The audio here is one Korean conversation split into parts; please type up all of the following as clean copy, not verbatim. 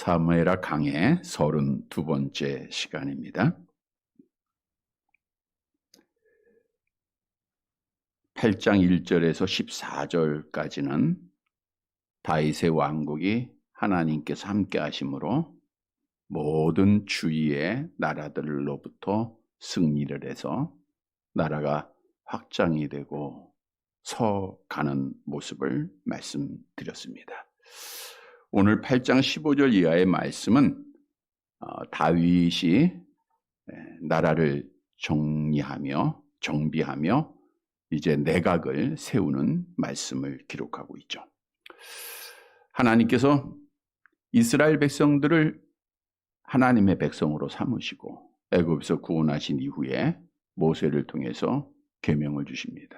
사무엘하 강의 32번째 시간입니다. 8장 1절에서 14절까지는 다윗의 왕국이 하나님께서 함께 하심으로 모든 주위의 나라들로부터 승리를 해서 나라가 확장이 되고 서가는 모습을 말씀드렸습니다. 오늘 8장 15절 이하의 말씀은 다윗이 나라를 정비하며 이제 내각을 세우는 말씀을 기록하고 있죠. 하나님께서 이스라엘 백성들을 하나님의 백성으로 삼으시고 애굽에서 구원하신 이후에 모세를 통해서 계명을 주십니다.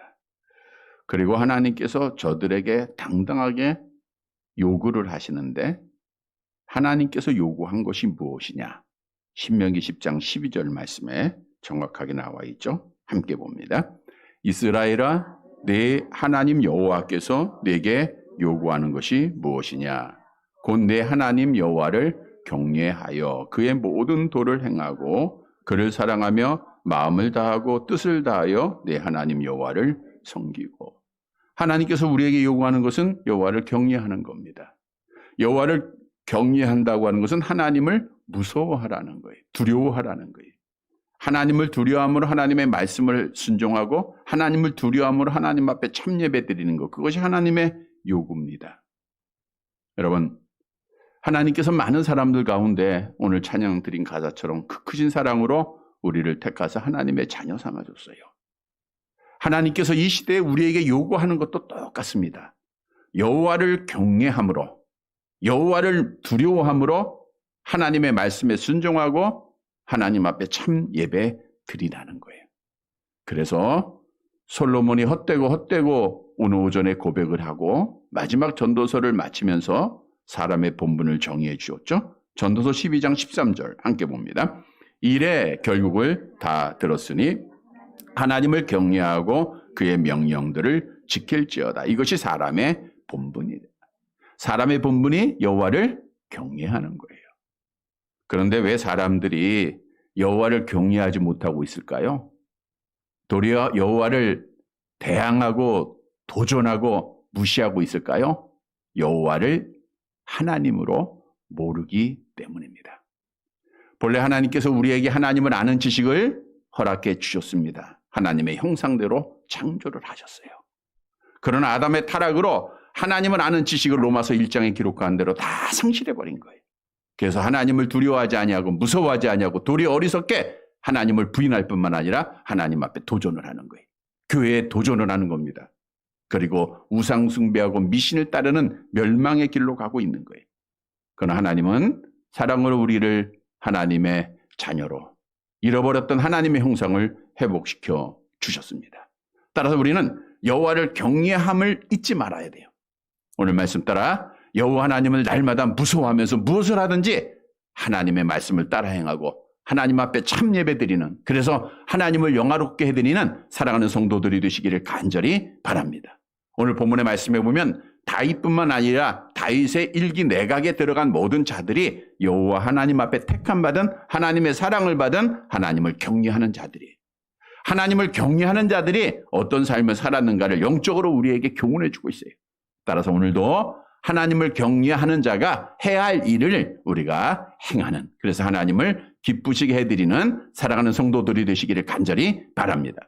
그리고 하나님께서 저들에게 당당하게 요구를 하시는데 하나님께서 요구한 것이 무엇이냐? 신명기 10장 12절 말씀에 정확하게 나와 있죠. 함께 봅니다. 이스라엘아, 내 하나님 여호와께서 내게 요구하는 것이 무엇이냐? 곧 내 하나님 여호와를 경외하여 그의 모든 도를 행하고 그를 사랑하며 마음을 다하고 뜻을 다하여 내 하나님 여호와를 섬기고. 하나님께서 우리에게 요구하는 것은 여호와를 경외하는 겁니다. 여호와를 경외한다고 하는 것은 하나님을 무서워하라는 거예요. 두려워하라는 거예요. 하나님을 두려워함으로 하나님의 말씀을 순종하고 하나님을 두려워함으로 하나님 앞에 참예배 드리는 것, 그것이 하나님의 요구입니다. 여러분, 하나님께서 많은 사람들 가운데 오늘 찬양 드린 가사처럼 그 크신 사랑으로 우리를 택하사 하나님의 자녀 삼아줬어요. 하나님께서 이 시대에 우리에게 요구하는 것도 똑같습니다. 여호와를 경외함으로, 여호와를 두려워함으로 하나님의 말씀에 순종하고 하나님 앞에 참 예배 드리라는 거예요. 그래서 솔로몬이 헛되고 오늘 오전에 고백을 하고 마지막 전도서를 마치면서 사람의 본분을 정의해 주었죠. 전도서 12장 13절 함께 봅니다. 이래 결국을 다 들었으니 하나님을 경외하고 그의 명령들을 지킬지어다. 이것이 사람의 본분이다. 사람의 본분이 여호와를 경외하는 거예요. 그런데 왜 사람들이 여호와를 경외하지 못하고 있을까요? 도리어 여호와를 대항하고 도전하고 무시하고 있을까요? 여호와를 하나님으로 모르기 때문입니다. 본래 하나님께서 우리에게 하나님을 아는 지식을 허락해 주셨습니다. 하나님의 형상대로 창조를 하셨어요. 그러나 아담의 타락으로 하나님을 아는 지식을 로마서 1장에 기록한 대로 다 상실해버린 거예요. 그래서 하나님을 두려워하지 아니하고 무서워하지 아니하고 도리어 어리석게 하나님을 부인할 뿐만 아니라 하나님 앞에 도전을 하는 거예요. 교회에 도전을 하는 겁니다. 그리고 우상 숭배하고 미신을 따르는 멸망의 길로 가고 있는 거예요. 그러나 하나님은 사랑으로 우리를 하나님의 자녀로 잃어버렸던 하나님의 형상을 회복시켜 주셨습니다. 따라서 우리는 여호와를 경외함을 잊지 말아야 돼요. 오늘 말씀 따라 여호와 하나님을 날마다 무서워하면서 무엇을 하든지 하나님의 말씀을 따라 행하고 하나님 앞에 참 예배드리는, 그래서 하나님을 영화롭게 해드리는 사랑하는 성도들이 되시기를 간절히 바랍니다. 오늘 본문의 말씀에 보면 다윗뿐만 아니라 다윗의 일기 내각에 들어간 모든 자들이 여호와 하나님 앞에 택함받은 하나님의 사랑을 받은 하나님을 경외하는 자들이에요. 하나님을 경외하는 자들이 어떤 삶을 살았는가를 영적으로 우리에게 교훈해 주고 있어요. 따라서 오늘도 하나님을 경외하는 자가 해야 할 일을 우리가 행하는, 그래서 하나님을 기쁘시게 해드리는 사랑하는 성도들이 되시기를 간절히 바랍니다.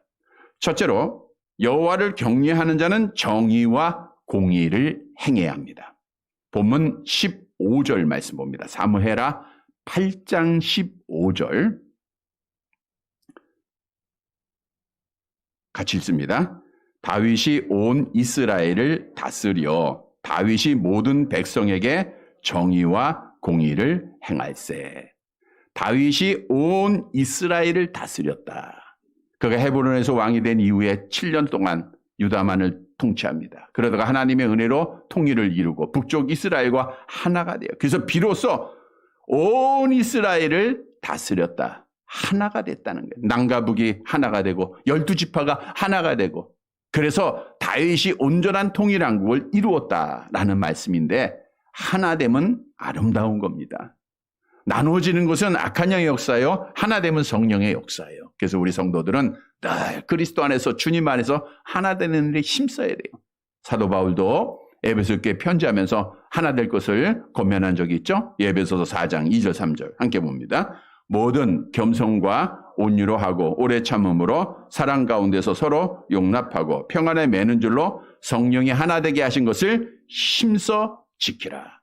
첫째로 여호와를 경외하는 자는 정의와 공의를 행해야 합니다. 본문 15절 말씀 봅니다. 사무엘하 8장 15절 같이 읽습니다. 다윗이 온 이스라엘을 다스려 다윗이 모든 백성에게 정의와 공의를 행할세. 다윗이 온 이스라엘을 다스렸다. 그가 헤브론에서 왕이 된 이후에 7년 동안 유다만을 통치합니다. 그러다가 하나님의 은혜로 통일을 이루고 북쪽 이스라엘과 하나가 돼요. 그래서 비로소 온 이스라엘을 다스렸다. 하나가 됐다는 거예요. 남과 북이 하나가 되고 12지파가 하나가 되고, 그래서 다윗이 온전한 통일왕국을 이루었다라는 말씀인데, 하나됨은 아름다운 겁니다. 나누어지는 것은 악한 영의 역사예요. 하나됨은 성령의 역사예요. 그래서 우리 성도들은 늘 그리스도 안에서 주님 안에서 하나 되는 일에 힘써야 돼요. 사도 바울도 에베소교회 편지하면서 하나 될 것을 권면한 적이 있죠. 에베소서 4장 2절 3절 함께 봅니다. 모든 겸손과 온유로 하고 오래 참음으로 사랑 가운데서 서로 용납하고 평안에 매는 줄로 성령이 하나 되게 하신 것을 힘써 지키라.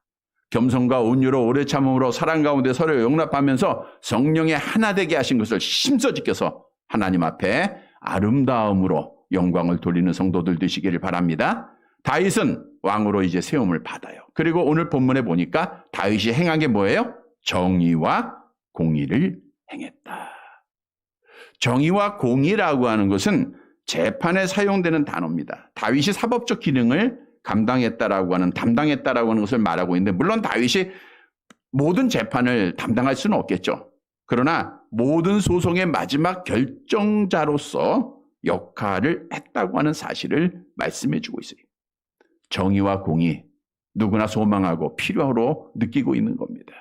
겸손과 온유로 오래 참음으로 사랑 가운데 서로 용납하면서 성령의 하나 되게 하신 것을 힘써 지켜서 하나님 앞에 아름다움으로 영광을 돌리는 성도들 되시기를 바랍니다. 다윗은 왕으로 이제 세움을 받아요. 그리고 오늘 본문에 보니까 다윗이 행한 게 뭐예요? 정의와 공의를 행했다. 정의와 공의라고 하는 것은 재판에 사용되는 단어입니다. 다윗이 사법적 기능을 담당했다라고 하는 것을 말하고 있는데, 물론 다윗이 모든 재판을 담당할 수는 없겠죠. 그러나 모든 소송의 마지막 결정자로서 역할을 했다고 하는 사실을 말씀해 주고 있어요. 정의와 공의, 누구나 소망하고 필요로 느끼고 있는 겁니다.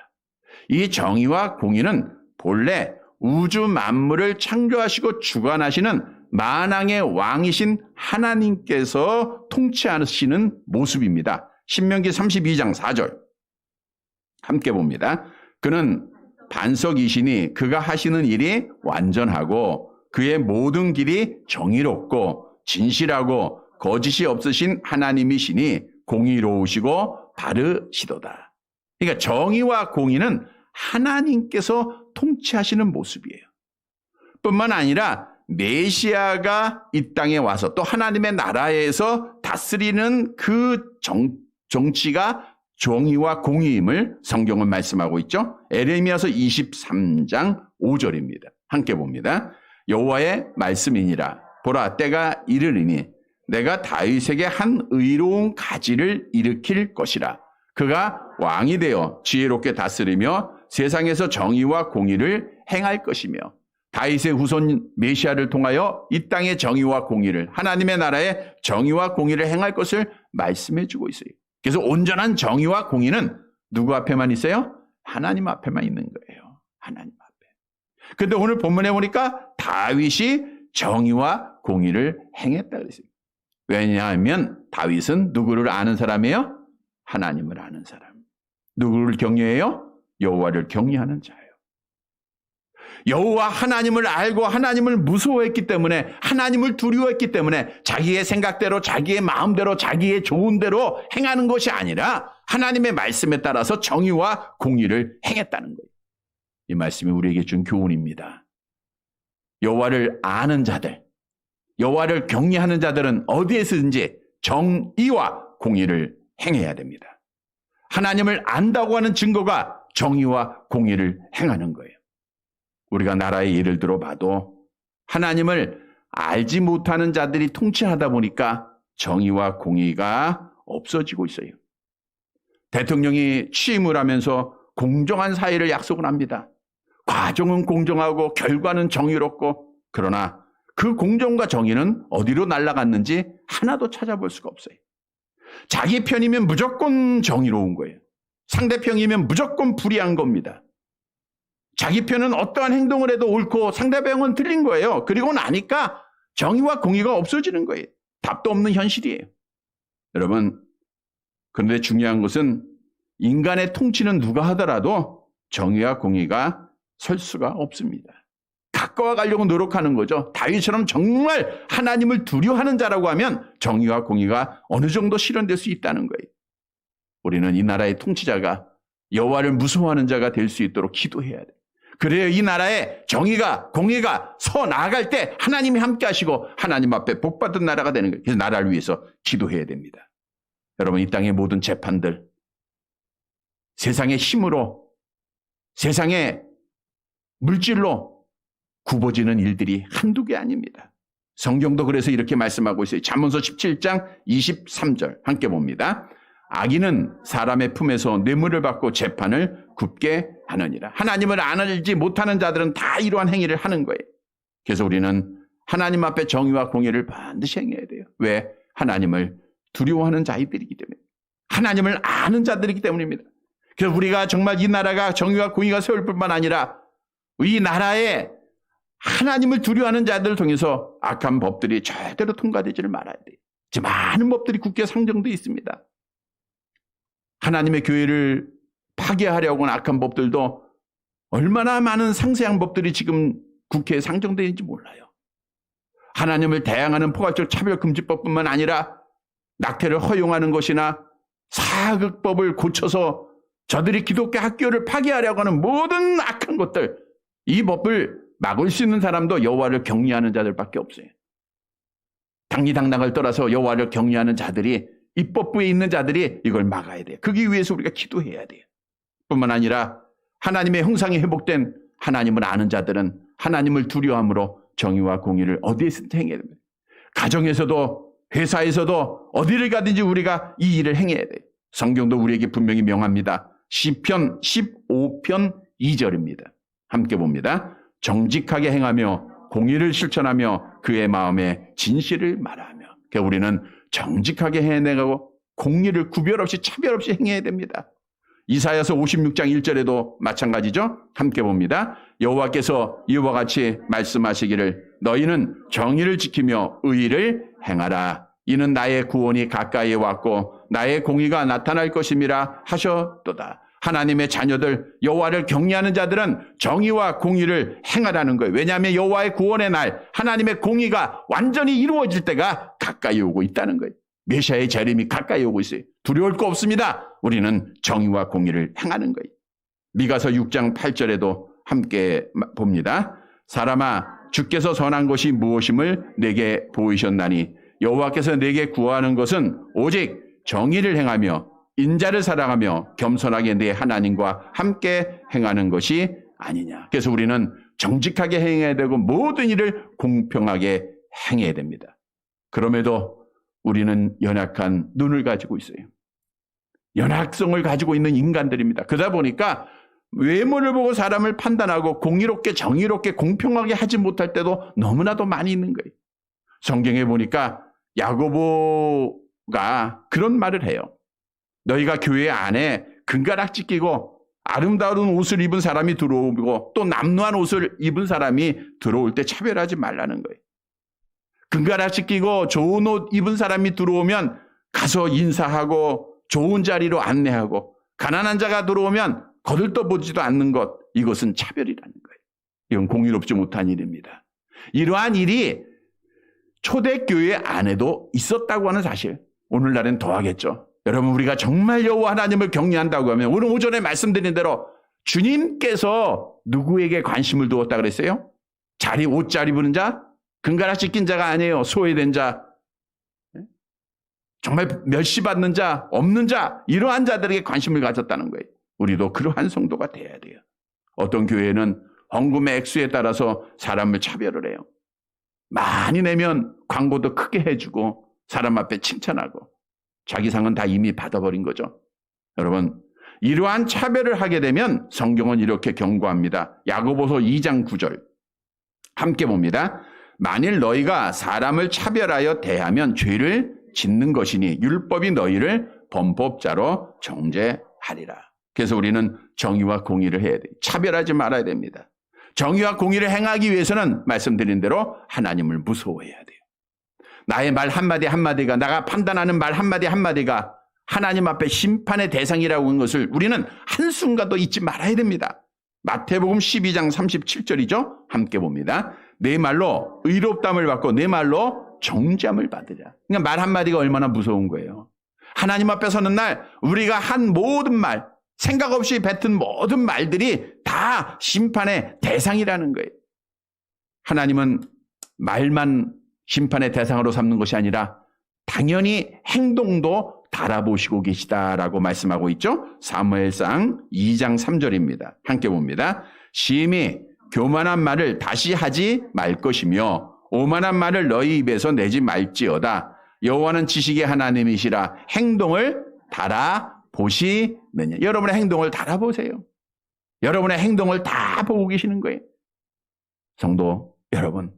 이 정의와 공의는 본래 우주 만물을 창조하시고 주관하시는 만왕의 왕이신 하나님께서 통치하시는 모습입니다. 신명기 32장 4절 함께 봅니다. 그는 반석이시니 그가 하시는 일이 완전하고 그의 모든 길이 정의롭고 진실하고 거짓이 없으신 하나님이시니 공의로우시고 바르시도다. 그러니까 정의와 공의는 하나님께서 통치하시는 모습이에요. 뿐만 아니라 메시아가 이 땅에 와서 또 하나님의 나라에서 다스리는 그 정치가 정의와 공의임을 성경은 말씀하고 있죠. 에레미야서 23장 5절입니다. 함께 봅니다. 여호와의 말씀이니라. 보라, 때가 이르리니 내가 다윗에게 한 의로운 가지를 일으킬 것이라. 그가 왕이 되어 지혜롭게 다스리며 세상에서 정의와 공의를 행할 것이며, 다윗의 후손 메시아를 통하여 이 땅의 정의와 공의를, 하나님의 나라의 정의와 공의를 행할 것을 말씀해 주고 있어요. 그래서 온전한 정의와 공의는 누구 앞에만 있어요? 하나님 앞에만 있는 거예요. 하나님 앞에. 그런데 오늘 본문에 보니까 다윗이 정의와 공의를 행했다 그랬어요. 왜냐하면 다윗은 누구를 아는 사람이에요? 하나님을 아는 사람. 누구를 경외해요? 여호와를 경외하는 자예요. 여호와 하나님을 알고 하나님을 무서워했기 때문에, 하나님을 두려워했기 때문에 자기의 생각대로, 자기의 마음대로, 자기의 좋은 대로 행하는 것이 아니라 하나님의 말씀에 따라서 정의와 공의를 행했다는 거예요. 이 말씀이 우리에게 준 교훈입니다. 여호와를 아는 자들, 여호와를 경외하는 자들은 어디에서든지 정의와 공의를 행해야 됩니다. 하나님을 안다고 하는 증거가 정의와 공의를 행하는 거예요. 우리가 나라의 예를 들어봐도 하나님을 알지 못하는 자들이 통치하다 보니까 정의와 공의가 없어지고 있어요. 대통령이 취임을 하면서 공정한 사회를 약속을 합니다. 과정은 공정하고 결과는 정의롭고, 그러나 그 공정과 정의는 어디로 날아갔는지 하나도 찾아볼 수가 없어요. 자기 편이면 무조건 정의로운 거예요. 상대편이면 무조건 불의한 겁니다. 자기 편은 어떠한 행동을 해도 옳고 상대방은 틀린 거예요. 그리고 나니까 정의와 공의가 없어지는 거예요. 답도 없는 현실이에요. 여러분, 그런데 중요한 것은 인간의 통치는 누가 하더라도 정의와 공의가 설 수가 없습니다. 가까워 가려고 노력하는 거죠. 다윗처럼 정말 하나님을 두려워하는 자라고 하면 정의와 공의가 어느 정도 실현될 수 있다는 거예요. 우리는 이 나라의 통치자가 여호와를 무서워하는 자가 될 수 있도록 기도해야 돼요. 그래야 이 나라에 정의가, 공의가 서 나아갈 때 하나님이 함께 하시고 하나님 앞에 복받은 나라가 되는 거예요. 그래서 나라를 위해서 기도해야 됩니다. 여러분, 이 땅의 모든 재판들, 세상의 힘으로, 세상의 물질로 굽어지는 일들이 한두 개 아닙니다. 성경도 그래서 이렇게 말씀하고 있어요. 잠언서 17장 23절 함께 봅니다. 악인은 사람의 품에서 뇌물을 받고 재판을 굽게 하느니라. 하나님을 알지 못하는 자들은 다 이러한 행위를 하는 거예요. 그래서 우리는 하나님 앞에 정의와 공의를 반드시 행해야 돼요. 왜? 하나님을 두려워하는 자들이기 때문에. 하나님을 아는 자들이기 때문입니다. 그래서 우리가 정말 이 나라가 정의와 공의가 세울 뿐만 아니라 이 나라에 하나님을 두려워하는 자들을 통해서 악한 법들이 절대로 통과되지를 말아야 돼요. 지금 많은 법들이 국회에 상정되어 있습니다. 하나님의 교회를 파괴하려고 하는 악한 법들도 얼마나 많은 상세한 법들이 지금 국회에 상정되어 있는지 몰라요. 하나님을 대항하는 포괄적 차별금지법뿐만 아니라 낙태를 허용하는 것이나 사극법을 고쳐서 저들이 기독교 학교를 파괴하려고 하는 모든 악한 것들, 이 법을 막을 수 있는 사람도 여호와를 경외하는 자들밖에 없어요. 당리당락을 떠나서 여호와를 경외하는 자들이, 입법부에 있는 자들이 이걸 막아야 돼요. 그기 위해서 우리가 기도해야 돼요. 뿐만 아니라 하나님의 형상이 회복된 하나님을 아는 자들은 하나님을 두려워함으로 정의와 공의를 어디에서든 행해야 됩니다. 가정에서도 회사에서도 어디를 가든지 우리가 이 일을 행해야 돼요. 성경도 우리에게 분명히 명합니다. 시편 15편 2절입니다. 함께 봅니다. 정직하게 행하며 공의를 실천하며 그의 마음에 진실을 말하며. 그러니까 우리는 정직하게 해내고 공의를 구별 없이 차별 없이 행해야 됩니다. 이사야서 56장 1절에도 마찬가지죠. 함께 봅니다. 여호와께서 이와 같이 말씀하시기를 너희는 정의를 지키며 의를 행하라. 이는 나의 구원이 가까이에 왔고 나의 공의가 나타날 것임이라 하셨도다. 하나님의 자녀들, 여호와를 경외하는 자들은 정의와 공의를 행하라는 거예요. 왜냐하면 여호와의 구원의 날, 하나님의 공의가 완전히 이루어질 때가 가까이 오고 있다는 거예요. 메시아의 재림이 가까이 오고 있어요. 두려울 거 없습니다. 우리는 정의와 공의를 행하는 거예요. 미가서 6장 8절에도 함께 봅니다. 사람아, 주께서 선한 것이 무엇임을 내게 보이셨나니 여호와께서 내게 구하는 것은 오직 정의를 행하며 인자를 사랑하며 겸손하게 내 하나님과 함께 행하는 것이 아니냐. 그래서 우리는 정직하게 행해야 되고 모든 일을 공평하게 행해야 됩니다. 그럼에도 우리는 연약한 눈을 가지고 있어요. 연약성을 가지고 있는 인간들입니다. 그러다 보니까 외모를 보고 사람을 판단하고 공의롭게 정의롭게 공평하게 하지 못할 때도 너무나도 많이 있는 거예요. 성경에 보니까 야고보가 그런 말을 해요. 너희가 교회 안에 금가락지 끼고 아름다운 옷을 입은 사람이 들어오고 또 남루한 옷을 입은 사람이 들어올 때 차별하지 말라는 거예요. 금가락지 끼고 좋은 옷 입은 사람이 들어오면 가서 인사하고 좋은 자리로 안내하고 가난한 자가 들어오면 거들떠보지도 않는 것, 이것은 차별이라는 거예요. 이건 공의롭지 못한 일입니다. 이러한 일이 초대교회 안에도 있었다고 하는 사실, 오늘날엔 더하겠죠. 여러분, 우리가 정말 여호와 하나님을 경외한다고 하면 오늘 오전에 말씀드린 대로 주님께서 누구에게 관심을 두었다 그랬어요? 옷 잘 입은 자? 금가락지 낀 자가 아니에요. 소외된 자, 정말 멸시받는 자, 없는 자, 이러한 자들에게 관심을 가졌다는 거예요. 우리도 그러한 성도가 돼야 돼요. 어떤 교회는 헌금의 액수에 따라서 사람을 차별을 해요. 많이 내면 광고도 크게 해주고 사람 앞에 칭찬하고 자기 상은 다 이미 받아버린 거죠. 여러분, 이러한 차별을 하게 되면 성경은 이렇게 경고합니다. 야고보서 2장 9절 함께 봅니다. 만일 너희가 사람을 차별하여 대하면 죄를 짓는 것이니 율법이 너희를 범법자로 정죄하리라. 그래서 우리는 정의와 공의를 해야 돼요. 차별하지 말아야 됩니다. 정의와 공의를 행하기 위해서는 말씀드린 대로 하나님을 무서워해야 돼요. 나의 말 한마디 한마디가, 내가 판단하는 말 한마디 한마디가 하나님 앞에 심판의 대상이라고 하는 것을 우리는 한순간도 잊지 말아야 됩니다. 마태복음 12장 37절이죠. 함께 봅니다. 내 말로 의롭담을 받고 내 말로 정죄함을 받으랴. 그러니까 말 한마디가 얼마나 무서운 거예요. 하나님 앞에 서는 날 우리가 한 모든 말, 생각 없이 뱉은 모든 말들이 다 심판의 대상이라는 거예요. 하나님은 말만 심판의 대상으로 삼는 것이 아니라 당연히 행동도 달아보시고 계시다라고 말씀하고 있죠. 사무엘상 2장 3절입니다. 함께 봅니다. 심히 교만한 말을 다시 하지 말 것이며 오만한 말을 너희 입에서 내지 말지어다. 여호와는 지식의 하나님이시라. 행동을 달아보시느냐. 여러분의 행동을 달아보세요. 여러분의 행동을 다 보고 계시는 거예요. 성도 여러분,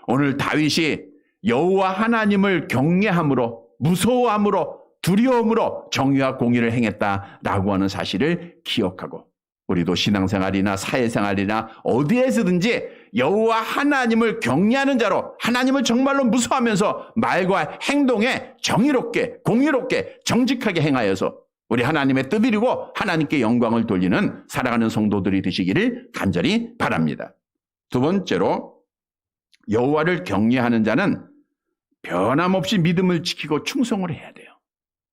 오늘 다윗이 여호와 하나님을 경외함으로, 무서워함으로, 두려움으로 정의와 공의를 행했다라고 하는 사실을 기억하고 우리도 신앙생활이나 사회생활이나 어디에서든지 여호와 하나님을 경외하는 자로 하나님을 정말로 무서워하면서 말과 행동에 정의롭게 공의롭게 정직하게 행하여서 우리 하나님의 뜻을 이루고 하나님께 영광을 돌리는 살아가는 성도들이 되시기를 간절히 바랍니다. 두 번째로 여호와를 경외하는 자는 변함없이 믿음을 지키고 충성을 해야 돼요.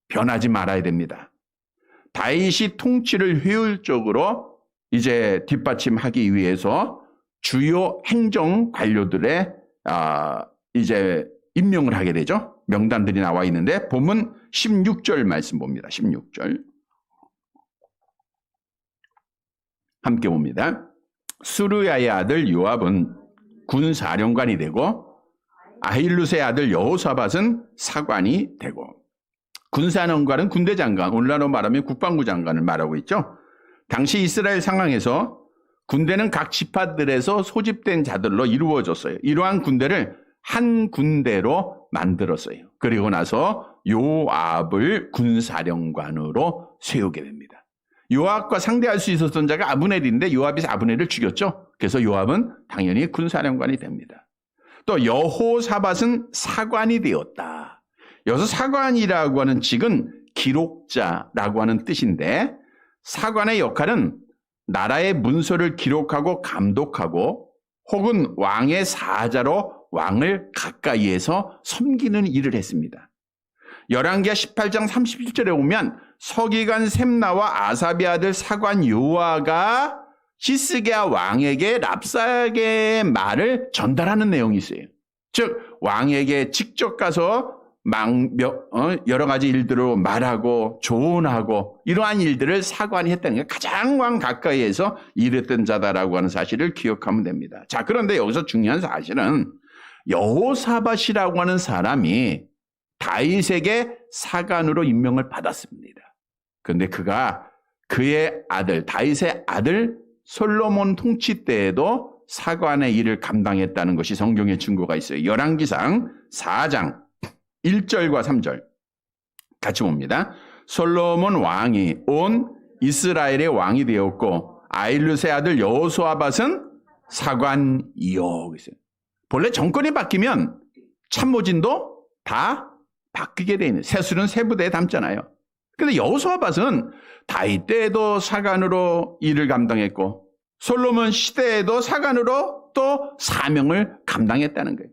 변하지 말아야 됩니다. 다윗이 통치를 효율적으로 이제 뒷받침하기 위해서 주요 행정 관료들의 이제 임명을 하게 되죠. 명단들이 나와 있는데 본문 16절 말씀 봅니다. 16절 함께 봅니다. 수르야의 아들 요압은 군사령관이 되고 아힐룻의 아들 여호사밧은 사관이 되고 군사령관은 군대장관, 오늘날로 말하면 국방부 장관을 말하고 있죠. 당시 이스라엘 상황에서 군대는 각 지파들에서 소집된 자들로 이루어졌어요. 이러한 군대를 한 군대로 만들었어요. 그리고 나서 요압을 군사령관으로 세우게 됩니다. 요압과 상대할 수 있었던 자가 아브넬인데 요압이 아브넬을 죽였죠. 그래서 요압은 당연히 군사령관이 됩니다. 또 여호사밧은 사관이 되었다. 여기서 사관이라고 하는 직은 기록자라고 하는 뜻인데 사관의 역할은 나라의 문서를 기록하고 감독하고 혹은 왕의 사자로 왕을 가까이에서 섬기는 일을 했습니다. 열왕기하 18장 31절에 보면 서기관 셈나와 아사비 아들 사관 요아가 히스기야 왕에게 랍사게의 말을 전달하는 내용이 있어요. 즉 왕에게 직접 가서 여러 가지 일들을 말하고 조언하고 이러한 일들을 사관이 했다는 게 가장 왕 가까이에서 일했던 자다라고 하는 사실을 기억하면 됩니다. 자, 그런데 여기서 중요한 사실은 여호사밧이라고 하는 사람이 다윗에게 사관으로 임명을 받았습니다. 그런데 그가 그의 아들 다윗의 아들 솔로몬 통치 때에도 사관의 일을 감당했다는 것이 성경의 증거가 있어요. 열왕기상 4장 1절과 3절 같이 봅니다. 솔로몬 왕이 온 이스라엘의 왕이 되었고 아힐룻의 아들 여호사밧은 사관이요. 본래 정권이 바뀌면 참모진도 다 바뀌게 돼 있는 세술은 세부대에 담잖아요. 그런데 여호사밧은 다윗 때에도 사관으로 일을 감당했고 솔로몬 시대에도 사관으로 또 사명을 감당했다는 거예요.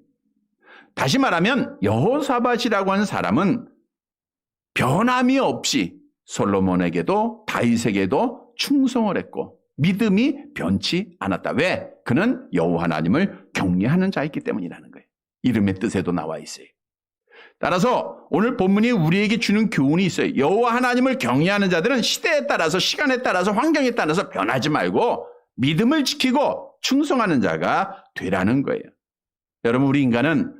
다시 말하면 여호사밧이라고 하는 사람은 변함이 없이 솔로몬에게도 다윗에게도 충성을 했고 믿음이 변치 않았다. 왜? 그는 여호와 하나님을 경외하는 자였기 때문이라는 거예요. 이름의 뜻에도 나와 있어요. 따라서 오늘 본문이 우리에게 주는 교훈이 있어요. 여호와 하나님을 경외하는 자들은 시대에 따라서 시간에 따라서 환경에 따라서 변하지 말고 믿음을 지키고 충성하는 자가 되라는 거예요. 여러분 우리 인간은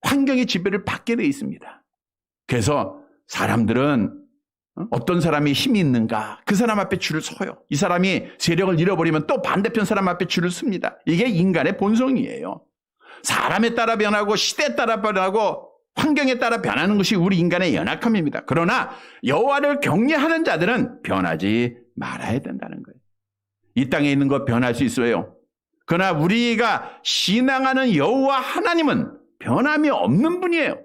환경의 지배를 받게 돼 있습니다. 그래서 사람들은 어떤 사람이 힘이 있는가 그 사람 앞에 줄을 서요. 이 사람이 세력을 잃어버리면 또 반대편 사람 앞에 줄을 섭니다. 이게 인간의 본성이에요. 사람에 따라 변하고 시대에 따라 변하고 환경에 따라 변하는 것이 우리 인간의 연약함입니다. 그러나 여호와를 경외하는 자들은 변하지 말아야 된다는 거예요. 이 땅에 있는 것 변할 수 있어요. 그러나 우리가 신앙하는 여호와 하나님은 변함이 없는 분이에요.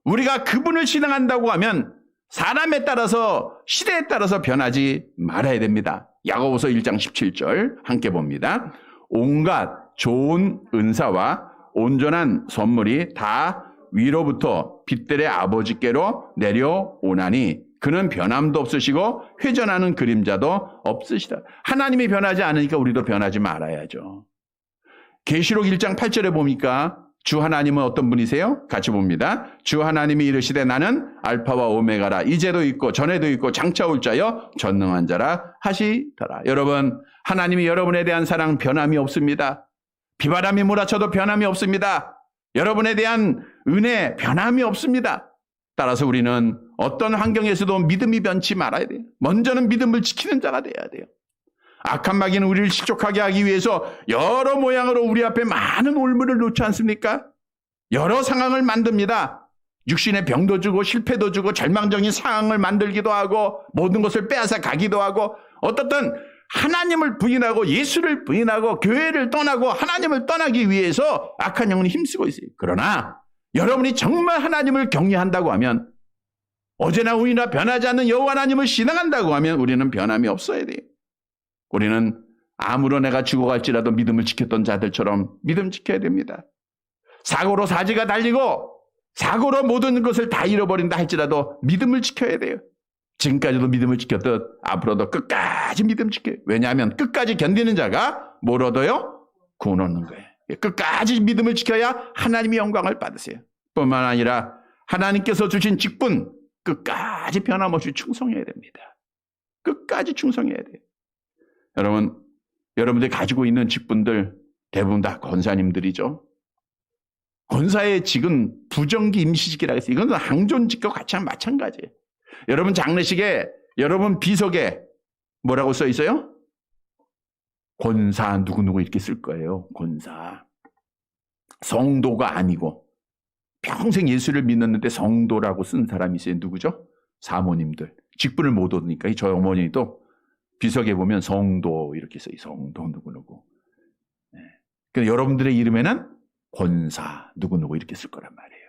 우리가 그분을 신앙한다고 하면 사람에 따라서 시대에 따라서 변하지 말아야 됩니다. 야고보서 1장 17절 함께 봅니다. 온갖 좋은 은사와 온전한 선물이 다 위로부터 빛들의 아버지께로 내려오나니 그는 변함도 없으시고 회전하는 그림자도 없으시다. 하나님이 변하지 않으니까 우리도 변하지 말아야죠. 계시록 1장 8절에 보니까 주 하나님은 어떤 분이세요? 같이 봅니다. 주 하나님이 이르시되 나는 알파와 오메가라 이제도 있고 전에도 있고 장차 올 자여 전능한 자라 하시더라. 여러분 하나님이 여러분에 대한 사랑 변함이 없습니다. 비바람이 몰아쳐도 변함이 없습니다. 여러분에 대한 은혜 변함이 없습니다. 따라서 우리는 어떤 환경에서도 믿음이 변치 말아야 돼요. 먼저는 믿음을 지키는 자가 돼야 돼요. 악한 마귀는 우리를 실족하게 하기 위해서 여러 모양으로 우리 앞에 많은 올무를 놓지 않습니까? 여러 상황을 만듭니다. 육신의 병도 주고 실패도 주고 절망적인 상황을 만들기도 하고 모든 것을 빼앗아 가기도 하고 어떻든 하나님을 부인하고 예수를 부인하고 교회를 떠나고 하나님을 떠나기 위해서 악한 영혼이 힘쓰고 있어요. 그러나 여러분이 정말 하나님을 경외한다고 하면 어제나 오늘이나 변하지 않는 여호와 하나님을 신앙한다고 하면 우리는 변함이 없어야 돼요. 우리는 아무런 내가 죽어갈지라도 믿음을 지켰던 자들처럼 믿음 지켜야 됩니다. 사고로 사지가 달리고 사고로 모든 것을 다 잃어버린다 할지라도 믿음을 지켜야 돼요. 지금까지도 믿음을 지켰듯 앞으로도 끝까지 믿음 지켜요. 왜냐하면 끝까지 견디는 자가 뭘 얻어요? 구원 얻는 거예요. 끝까지 믿음을 지켜야 하나님의 영광을 받으세요. 뿐만 아니라 하나님께서 주신 직분 끝까지 변함없이 충성해야 됩니다. 끝까지 충성해야 돼요. 여러분, 여러분들이 가지고 있는 직분들 대부분 다 권사님들이죠. 권사의 직은 부정기 임시직이라고 했어요. 이건 항존직과 같이 마찬가지예요. 여러분 장례식에, 여러분 비석에 뭐라고 써 있어요? 권사 누구누구 이렇게 쓸 거예요. 권사. 성도가 아니고 평생 예수를 믿었는데 성도라고 쓴 사람이 있어요. 누구죠? 사모님들. 직분을 못 얻으니까 저희 어머니도 비석에 보면 성도 이렇게 써요. 성도 누구누구. 네. 그러니까 여러분들의 이름에는 권사 누구누구 이렇게 쓸 거란 말이에요.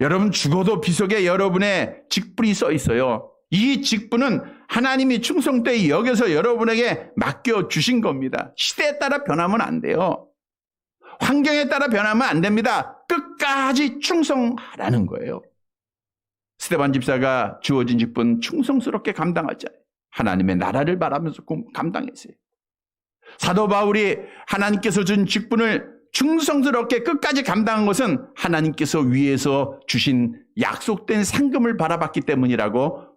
여러분 죽어도 비석에 여러분의 직분이 써 있어요. 이 직분은 하나님이 충성되이 여겨서 여러분에게 맡겨주신 겁니다. 시대에 따라 변하면 안 돼요. 환경에 따라 변하면 안 됩니다. 끝까지 충성하라는 거예요. 스데반 집사가 주어진 직분 충성스럽게 감당하자. 하나님의 나라를 바라면서 감당했어요. 사도 바울이 하나님께서 준 직분을 충성스럽게 끝까지 감당한 것은 하나님께서 위에서 주신 약속된 상금을 바라봤기 때문이라고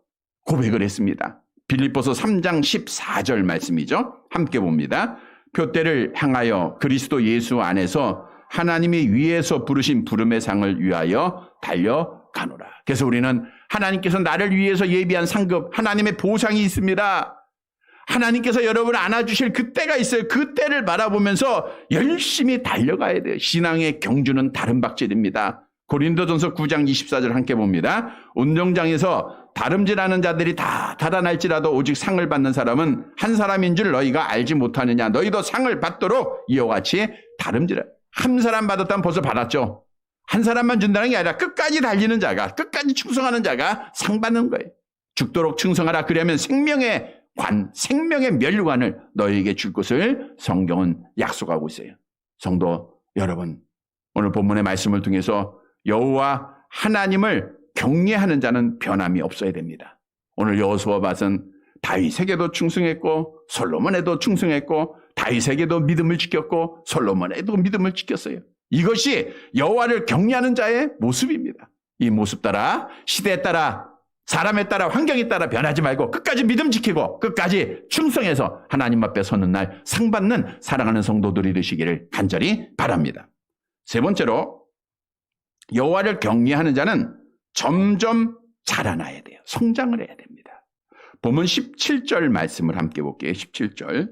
고백을 했습니다. 빌립보서 3장 14절 말씀이죠. 함께 봅니다. 표대를 향하여 그리스도 예수 안에서 하나님이 위에서 부르신 부름의 상을 위하여 달려가노라. 그래서 우리는 하나님께서 나를 위해서 예비한 상급, 하나님의 보상이 있습니다. 하나님께서 여러분을 안아주실 그때가 있어요. 그때를 바라보면서 열심히 달려가야 돼요. 신앙의 경주는 다른 박질입니다. 고린도전서 9장 24절 함께 봅니다. 운동장에서 다름질하는 자들이 다 달아날지라도 오직 상을 받는 사람은 한 사람인 줄 너희가 알지 못하느냐. 너희도 상을 받도록 이와 같이 다름질해. 한 사람 받았다면 벌써 받았죠. 한 사람만 준다는 게 아니라 끝까지 달리는 자가, 끝까지 충성하는 자가 상 받는 거예요. 죽도록 충성하라. 그러면 생명의 면류관을 너희에게 줄 것을 성경은 약속하고 있어요. 성도 여러분, 오늘 본문의 말씀을 통해서 여호와 하나님을 경외하는 자는 변함이 없어야 됩니다. 오늘 여호수아 밭은 다윗에게도 충성했고 솔로몬에도 충성했고 다윗에게도 믿음을 지켰고 솔로몬에도 믿음을 지켰어요. 이것이 여호와를 경외하는 자의 모습입니다. 이 모습 따라 시대에 따라 사람에 따라 환경에 따라 변하지 말고 끝까지 믿음 지키고 끝까지 충성해서 하나님 앞에 서는 날 상 받는 사랑하는 성도들이 되시기를 간절히 바랍니다. 세 번째로 여호와를 경외하는 자는 점점 자라나야 돼요. 성장을 해야 됩니다. 본문 17절 말씀을 함께 볼게요. 17절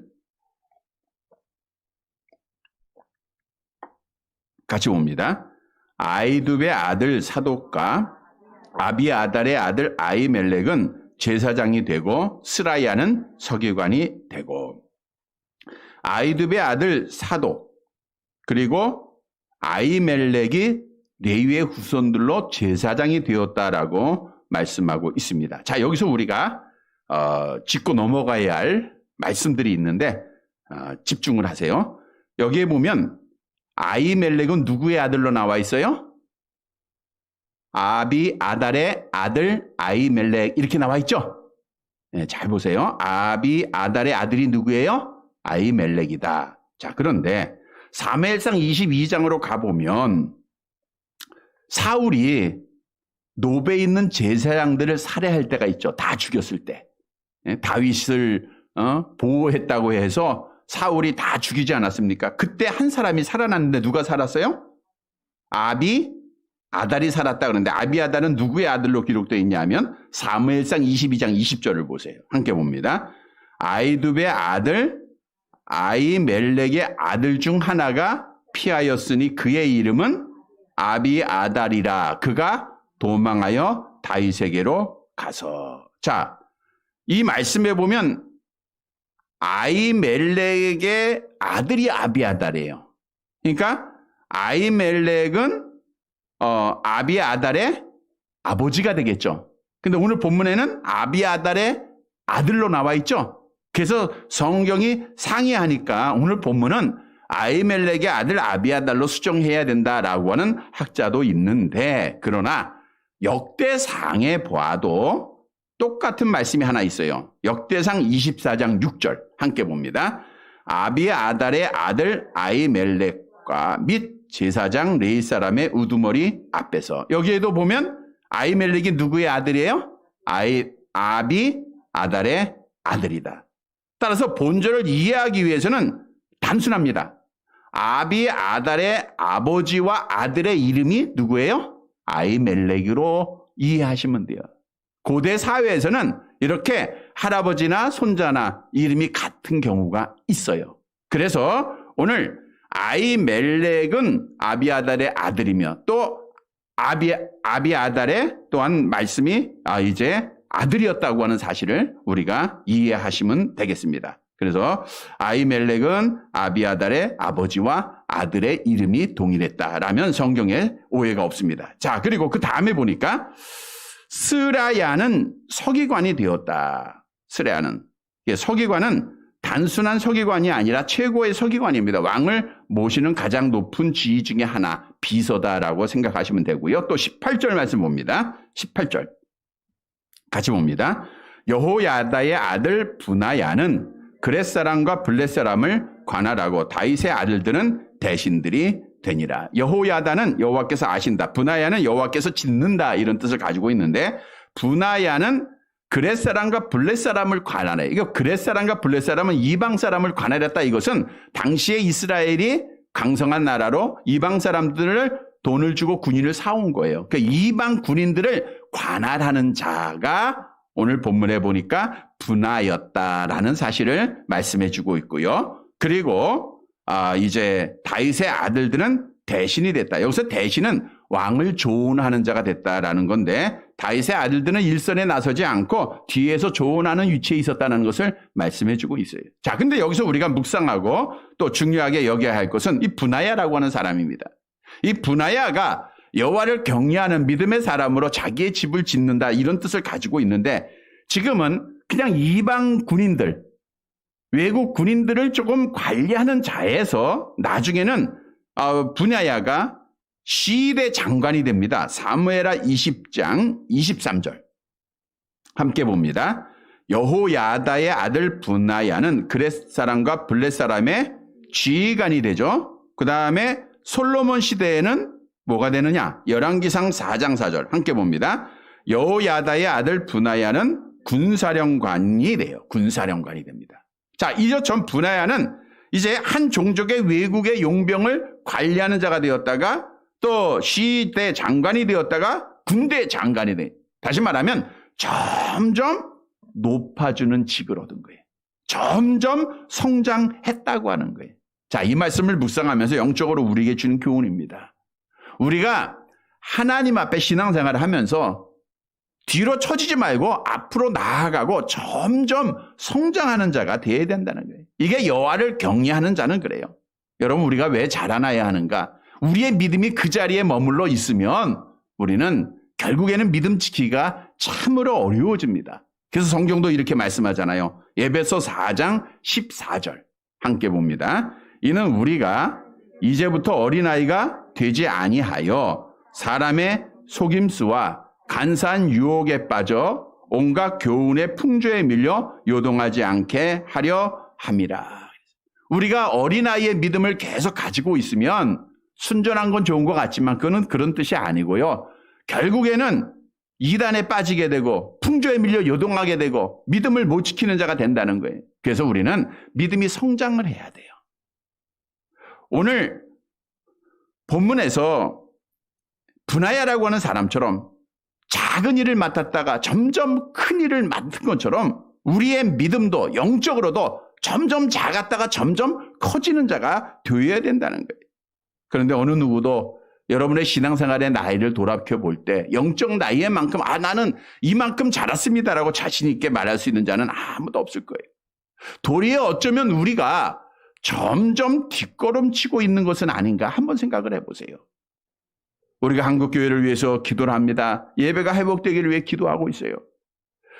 같이 봅니다. 아이두베의 아들 사독과 아비아달의 아들 아히멜렉은 제사장이 되고 스라야는 서기관이 되고 아이두베의 아들 사독 그리고 아히멜렉이 레위의 후손들로 제사장이 되었다라고 말씀하고 있습니다. 자, 여기서 우리가 짚고 넘어가야 할 말씀들이 있는데 집중을 하세요. 여기에 보면 아히멜렉은 누구의 아들로 나와 있어요? 아비아달의 아들 아히멜렉 이렇게 나와 있죠? 네, 잘 보세요. 아비아달의 아들이 누구예요? 아히멜렉이다. 자, 그런데 사무엘상 22장으로 가보면 사울이 노베에 있는 제사장들을 살해할 때가 있죠. 다 죽였을 때. 다윗을 보호했다고 해서 사울이 다 죽이지 않았습니까? 그때 한 사람이 살아났는데 누가 살았어요? 아비아달이 살았다 그러는데 아비아달은 누구의 아들로 기록되어 있냐면 사무엘상 22장 20절을 보세요. 함께 봅니다. 아히두베의 아들 아히멜렉의 아들 중 하나가 피하였으니 그의 이름은 아비아달이라. 그가 도망하여 다윗에게로 가서. 자, 이 말씀에 보면 아히멜렉의 아들이 아비아달이에요. 그러니까 아히멜렉은 아비아달의 아버지가 되겠죠. 근데 오늘 본문에는 아비아달의 아들로 나와 있죠. 그래서 성경이 상이하니까 오늘 본문은 아히멜렉의 아들 아비아달로 수정해야 된다라고 하는 학자도 있는데, 그러나 역대상에 보아도 똑같은 말씀이 하나 있어요. 역대상 24장 6절 함께 봅니다. 아비아달의 아들 아히멜렉과 및 제사장 레위 사람의 우두머리 앞에서. 여기에도 보면 아히멜렉이 누구의 아들이에요? 아비아달의 아들이다. 따라서 본절을 이해하기 위해서는 단순합니다. 아비아달의 아버지와 아들의 이름이 누구예요? 아히멜렉으로 이해하시면 돼요. 고대 사회에서는 이렇게 할아버지나 손자나 이름이 같은 경우가 있어요. 그래서 오늘 아히멜렉은 아비아달의 아들이며 또 아비아달의 또한 말씀이 이제 아들이었다고 하는 사실을 우리가 이해하시면 되겠습니다. 그래서 아히멜렉은 아비아달의 아버지와 아들의 이름이 동일했다라면 성경에 오해가 없습니다. 자, 그리고 그 다음에 보니까 스라야는 서기관이 되었다. 스라야는. 서기관은 단순한 서기관이 아니라 최고의 서기관입니다. 왕을 모시는 가장 높은 지위 중에 하나, 비서다라고 생각하시면 되고요. 또 18절 말씀 봅니다. 18절. 같이 봅니다. 여호야다의 아들 브나야는 그렛 사람과 블렛 사람을 관할하고 다윗의 아들들은 대신들이 되니라. 여호야다는 여호와께서 아신다. 브나야는 여호와께서 짓는다. 이런 뜻을 가지고 있는데, 브나야는 그렛 사람과 블렛 사람을 관할해. 이거 그렛 사람과 블렛 사람은 이방 사람을 관할했다. 이것은 당시에 이스라엘이 강성한 나라로 이방 사람들을 돈을 주고 군인을 사온 거예요. 그러니까 이방 군인들을 관할하는 자가 오늘 본문에 보니까 브나였다라는 사실을 말씀해 주고 있고요. 그리고 이제 다윗의 아들들은 대신이 됐다. 여기서 대신은 왕을 조언하는 자가 됐다라는 건데, 다윗의 아들들은 일선에 나서지 않고 뒤에서 조언하는 위치에 있었다는 것을 말씀해 주고 있어요. 자, 근데 여기서 우리가 묵상하고 또 중요하게 여겨야 할 것은 이 브나야라고 하는 사람입니다. 이 브나야가 여호와를 경외하는 믿음의 사람으로 자기의 집을 짓는다, 이런 뜻을 가지고 있는데, 지금은 그냥 이방 군인들, 외국 군인들을 조금 관리하는 자에서 나중에는 브나야가 시대 장관이 됩니다. 사무엘하 20장 23절 함께 봅니다. 여호야다의 아들 브나야는 그렛 사람과 블렛 사람의 지휘관이 되죠. 그 다음에 솔로몬 시대에는 뭐가 되느냐? 열왕기상 4장 4절 함께 봅니다. 여호야다의 아들 브나야는 군사령관이 돼요. 군사령관이 됩니다. 자, 이제 전 브나야는 이제 한 종족의 외국의 용병을 관리하는 자가 되었다가 또 시대 장관이 되었다가 군대 장관이 돼. 다시 말하면 점점 높아지는 직을 얻은 거예요. 점점 성장했다고 하는 거예요. 자, 이 말씀을 묵상하면서 영적으로 우리에게 주는 교훈입니다. 우리가 하나님 앞에 신앙생활을 하면서 뒤로 처지지 말고 앞으로 나아가고 점점 성장하는 자가 되어야 된다는 거예요. 이게 여호와를 경외하는 자는 그래요. 여러분, 우리가 왜 자라나야 하는가? 우리의 믿음이 그 자리에 머물러 있으면 우리는 결국에는 믿음 지키기가 참으로 어려워집니다. 그래서 성경도 이렇게 말씀하잖아요. 에베소 4장 14절 함께 봅니다. 이는 우리가 이제부터 어린아이가 되지 아니하여 사람의 속임수와 간사한 유혹에 빠져 온갖 교훈의 풍조에 밀려 요동하지 않게 하려 함이라. 우리가 어린아이의 믿음을 계속 가지고 있으면 순전한 건 좋은 것 같지만 그건 그런 뜻이 아니고요. 결국에는 이단에 빠지게 되고 풍조에 밀려 요동하게 되고 믿음을 못 지키는 자가 된다는 거예요. 그래서 우리는 믿음이 성장을 해야 돼요. 오늘 본문에서 브나야라고 하는 사람처럼 작은 일을 맡았다가 점점 큰 일을 맡은 것처럼 우리의 믿음도 영적으로도 점점 작았다가 점점 커지는 자가 되어야 된다는 거예요. 그런데 어느 누구도 여러분의 신앙생활의 나이를 돌아볼 때 영적 나이의 만큼 나는 이만큼 자랐습니다라고 자신 있게 말할 수 있는 자는 아무도 없을 거예요. 도리어 어쩌면 우리가 점점 뒷걸음치고 있는 것은 아닌가 한번 생각을 해보세요. 우리가 한국교회를 위해서 기도를 합니다. 예배가 회복되기를 위해 기도하고 있어요.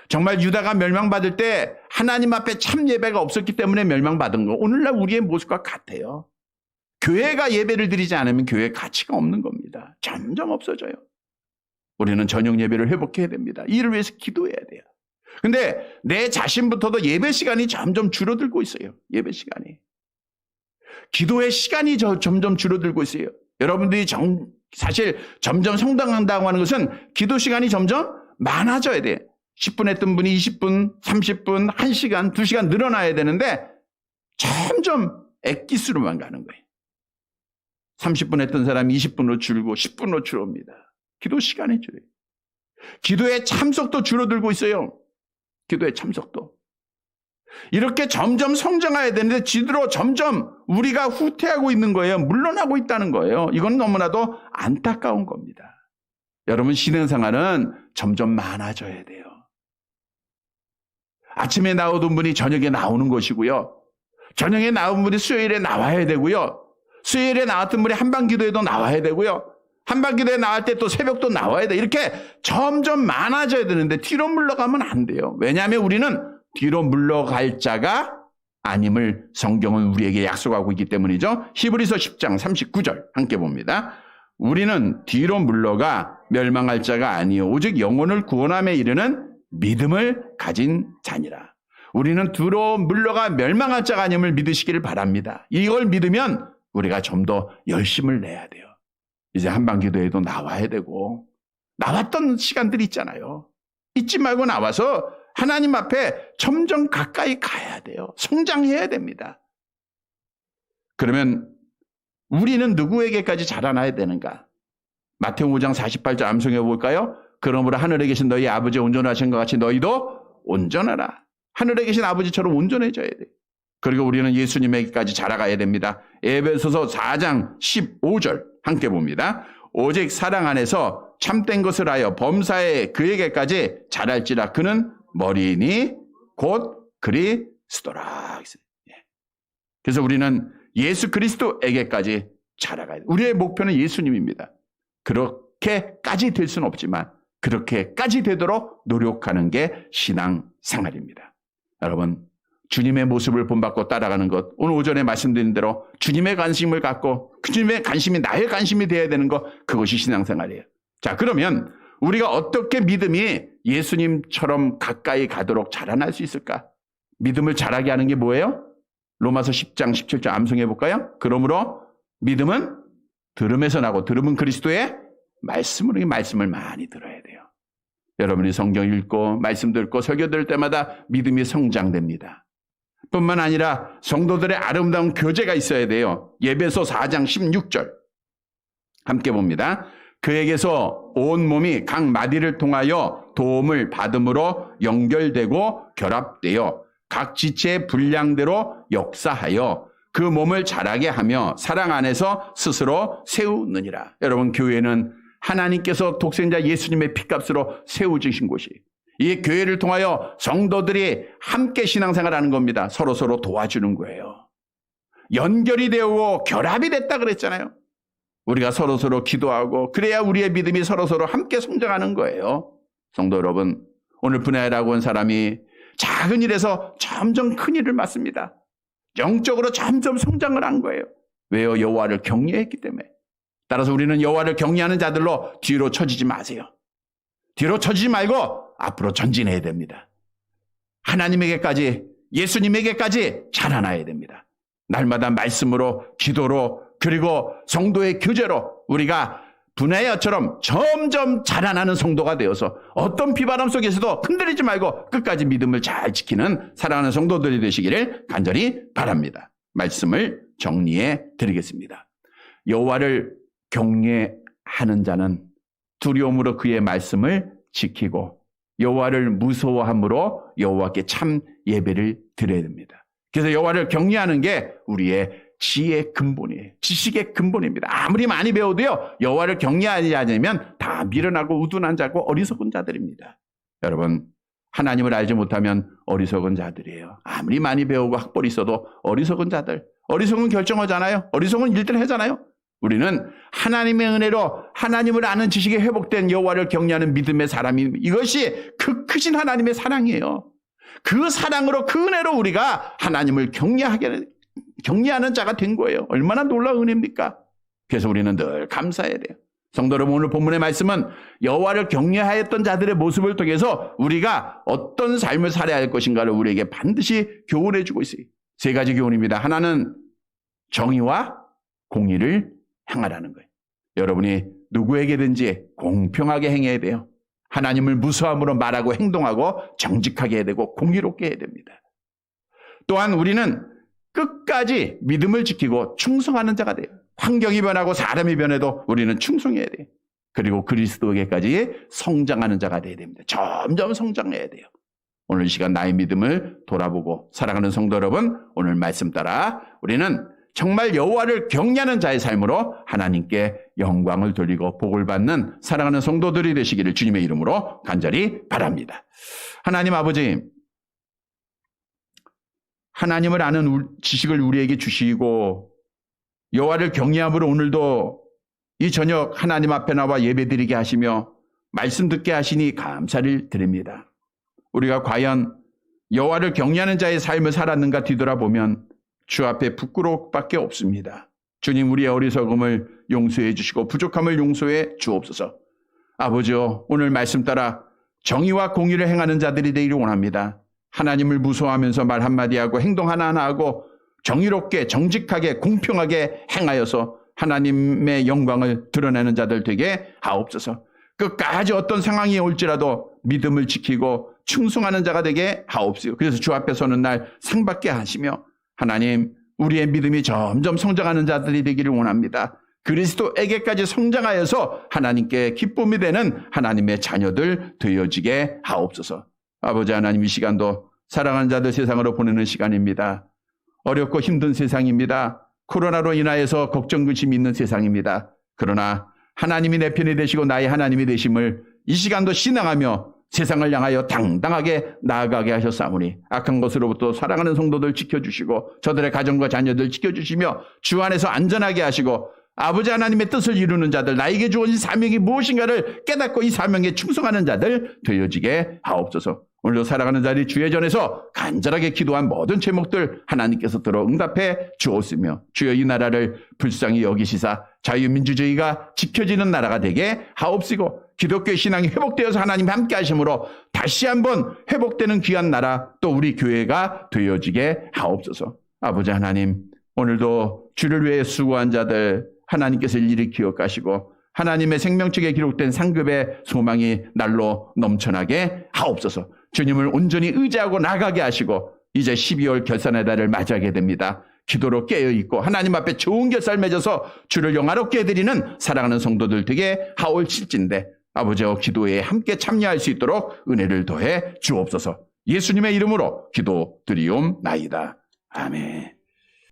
정말 유다가 멸망받을 때 하나님 앞에 참 예배가 없었기 때문에 멸망받은 거 오늘날 우리의 모습과 같아요. 교회가 예배를 드리지 않으면 교회의 가치가 없는 겁니다. 점점 없어져요. 우리는 저녁 예배를 회복해야 됩니다. 이를 위해서 기도해야 돼요. 근데 내 자신부터도 예배 시간이 점점 줄어들고 있어요. 예배 시간이. 기도의 시간이 점점 줄어들고 있어요. 여러분들이 사실 점점 성장한다고 하는 것은 기도 시간이 점점 많아져야 돼. 10분 했던 분이 20분, 30분, 1시간, 2시간 늘어나야 되는데 점점 액기수로만 가는 거예요. 30분 했던 사람이 20분으로 줄고 10분으로 줄어옵니다. 기도 시간이 줄어요. 기도의 참석도 줄어들고 있어요. 기도의 참석도. 이렇게 점점 성장해야 되는데 지대로 점점 우리가 후퇴하고 있는 거예요. 물러나고 있다는 거예요. 이건 너무나도 안타까운 겁니다. 여러분 신앙생활은 점점 많아져야 돼요. 아침에 나오던 분이 저녁에 나오는 것이고요. 저녁에 나온 분이 수요일에 나와야 되고요. 수요일에 나왔던 분이 한방기도에도 나와야 되고요. 한방기도에 나올 때 또 새벽도 나와야 돼. 이렇게 점점 많아져야 되는데 뒤로 물러가면 안 돼요. 왜냐하면 우리는 뒤로 물러갈 자가 아님을 성경은 우리에게 약속하고 있기 때문이죠. 히브리서 10장 39절 함께 봅니다. 우리는 뒤로 물러가 멸망할 자가 아니요 오직 영혼을 구원함에 이르는 믿음을 가진 자니라. 우리는 뒤로 물러가 멸망할 자가 아님을 믿으시기를 바랍니다. 이걸 믿으면 우리가 좀 더 열심을 내야 돼요. 이제 한방기도에도 나와야 되고 나왔던 시간들이 있잖아요. 잊지 말고 나와서 하나님 앞에 점점 가까이 가야 돼요. 성장해야 됩니다. 그러면 우리는 누구에게까지 자라나야 되는가? 마태복음 5장 48절 암송해 볼까요? 그러므로 하늘에 계신 너희 아버지 온전하신 것 같이 너희도 온전하라. 하늘에 계신 아버지처럼 온전해져야 돼요. 그리고 우리는 예수님에게까지 자라가야 됩니다. 에베소서 4장 15절 함께 봅니다. 오직 사랑 안에서 참된 것을 하여 범사에 그에게까지 자랄지라. 그는 머리이니 곧 그리스도라. 그래서 우리는 예수 그리스도에게까지 자라가야 돼요. 우리의 목표는 예수님입니다. 그렇게까지 될 수는 없지만 그렇게까지 되도록 노력하는 게 신앙생활입니다. 여러분 주님의 모습을 본받고 따라가는 것, 오늘 오전에 말씀드린 대로 주님의 관심을 갖고 그 주님의 관심이 나의 관심이 되어야 되는 것, 그것이 신앙생활이에요. 자, 그러면 우리가 어떻게 믿음이 예수님처럼 가까이 가도록 자라날 수 있을까? 믿음을 자라게 하는 게 뭐예요? 로마서 10장 17절 암송해 볼까요? 그러므로 믿음은 들음에서 나고 들음은 그리스도의 말씀으로, 말씀을 많이 들어야 돼요. 여러분이 성경 읽고 말씀 듣고 설교 들을 때마다 믿음이 성장됩니다. 뿐만 아니라 성도들의 아름다운 교제가 있어야 돼요. 에베소 4장 16절 함께 봅니다. 그에게서 온 몸이 각 마디를 통하여 도움을 받음으로 연결되고 결합되어 각 지체의 분량대로 역사하여 그 몸을 자라게 하며 사랑 안에서 스스로 세우느니라. 여러분 교회는 하나님께서 독생자 예수님의 피값으로 세워주신 곳이, 이 교회를 통하여 성도들이 함께 신앙생활하는 겁니다. 서로서로 도와주는 거예요. 연결이 되고 결합이 됐다 그랬잖아요. 우리가 서로서로 기도하고 그래야 우리의 믿음이 서로서로 함께 성장하는 거예요. 성도 여러분, 오늘 분야라고 한 사람이 작은 일에서 점점 큰 일을 맡습니다. 영적으로 점점 성장을 한 거예요. 왜요? 여호와를 경외했기 때문에. 따라서 우리는 여호와를 경외하는 자들로 뒤로 처지지 마세요. 뒤로 처지지 말고 앞으로 전진해야 됩니다. 하나님에게까지, 예수님에게까지 자라나야 됩니다. 날마다 말씀으로, 기도로, 그리고 성도의 교제로 우리가 분야처럼 점점 자라나는 성도가 되어서 어떤 비바람 속에서도 흔들리지 말고 끝까지 믿음을 잘 지키는 사랑하는 성도들이 되시기를 간절히 바랍니다. 말씀을 정리해 드리겠습니다. 여호와를 경외하는 자는 두려움으로 그의 말씀을 지키고 여호와를 무서워함으로 여호와께 참 예배를 드려야 됩니다. 그래서 여호와를 경외하는 게 우리의 지혜의 근본이에요. 지식의 근본입니다. 아무리 많이 배워도요, 여호와를 경외하지 않으면 다 미련하고 우둔한 자고 어리석은 자들입니다. 여러분, 하나님을 알지 못하면 어리석은 자들이에요. 아무리 많이 배우고 학벌이 있어도 어리석은 자들, 어리석은 결정하잖아요. 어리석은 일들을 하잖아요. 우리는 하나님의 은혜로 하나님을 아는 지식에 회복된 여호와를 경외하는 믿음의 사람이, 이것이 그 크신 하나님의 사랑이에요. 그 사랑으로, 그 은혜로 우리가 하나님을 경외하는 자가 된 거예요. 얼마나 놀라운 은혜입니까? 그래서 우리는 늘 감사해야 돼요. 성도 여러분, 오늘 본문의 말씀은 여호와를 경외하였던 자들의 모습을 통해서 우리가 어떤 삶을 살아야 할 것인가를 우리에게 반드시 교훈해 주고 있어요. 세 가지 교훈입니다. 하나는 정의와 공의를 행하라는 거예요. 여러분이 누구에게든지 공평하게 행해야 돼요. 하나님을 무수함으로 말하고 행동하고 정직하게 해야 되고 공의롭게 해야 됩니다. 또한 우리는 끝까지 믿음을 지키고 충성하는 자가 돼요. 환경이 변하고 사람이 변해도 우리는 충성해야 돼요. 그리고 그리스도에게까지 성장하는 자가 돼야 됩니다. 점점 성장해야 돼요. 오늘 이 시간 나의 믿음을 돌아보고 사랑하는 성도 여러분, 오늘 말씀 따라 우리는 정말 여호와를 경외하는 자의 삶으로 하나님께 영광을 돌리고 복을 받는 사랑하는 성도들이 되시기를 주님의 이름으로 간절히 바랍니다. 하나님 아버지, 하나님을 아는 지식을 우리에게 주시고 여호와를 경외함으로 오늘도 이 저녁 하나님 앞에 나와 예배드리게 하시며 말씀 듣게 하시니 감사를 드립니다. 우리가 과연 여호와를 경외하는 자의 삶을 살았는가 뒤돌아보면 주 앞에 부끄러울 밖에 없습니다. 주님, 우리의 어리석음을 용서해 주시고 부족함을 용서해 주옵소서. 아버지요, 오늘 말씀 따라 정의와 공의를 행하는 자들이 되기를 원합니다. 하나님을 무서워하면서 말 한마디 하고 행동 하나하나 하고 정의롭게 정직하게 공평하게 행하여서 하나님의 영광을 드러내는 자들 되게 하옵소서. 끝까지 어떤 상황이 올지라도 믿음을 지키고 충성하는 자가 되게 하옵소서. 그래서 주 앞에 서는 날 상받게 하시며 하나님, 우리의 믿음이 점점 성장하는 자들이 되기를 원합니다. 그리스도에게까지 성장하여서 하나님께 기쁨이 되는 하나님의 자녀들 되어지게 하옵소서. 아버지 하나님, 이 시간도 사랑하는 자들 세상으로 보내는 시간입니다. 어렵고 힘든 세상입니다. 코로나로 인하여서 걱정, 근심이 있는 세상입니다. 그러나 하나님이 내 편이 되시고 나의 하나님이 되심을 이 시간도 신앙하며 세상을 향하여 당당하게 나아가게 하셨사오니 악한 것으로부터 사랑하는 성도들 지켜주시고 저들의 가정과 자녀들 지켜주시며 주 안에서 안전하게 하시고 아버지 하나님의 뜻을 이루는 자들, 나에게 주어진 사명이 무엇인가를 깨닫고 이 사명에 충성하는 자들 되어지게 하옵소서. 오늘도 살아가는 자리 주의 전에서 간절하게 기도한 모든 제목들 하나님께서 들어 응답해 주었으며 주여 이 나라를 불쌍히 여기시사 자유민주주의가 지켜지는 나라가 되게 하옵시고 기독교의 신앙이 회복되어서 하나님 함께 하심으로 다시 한번 회복되는 귀한 나라 또 우리 교회가 되어지게 하옵소서. 아버지 하나님, 오늘도 주를 위해 수고한 자들 하나님께서 일일이 기억하시고 하나님의 생명책에 기록된 상급의 소망이 날로 넘쳐나게 하옵소서. 주님을 온전히 의지하고 나가게 하시고 이제 12월 결산의 달을 맞이하게 됩니다. 기도로 깨어있고 하나님 앞에 좋은 결사를 맺어서 주를 영화롭게 해드리는 사랑하는 성도들 되게 하올칠진데 아버지와 기도에 함께 참여할 수 있도록 은혜를 더해 주옵소서. 예수님의 이름으로 기도드리옵나이다. 아멘.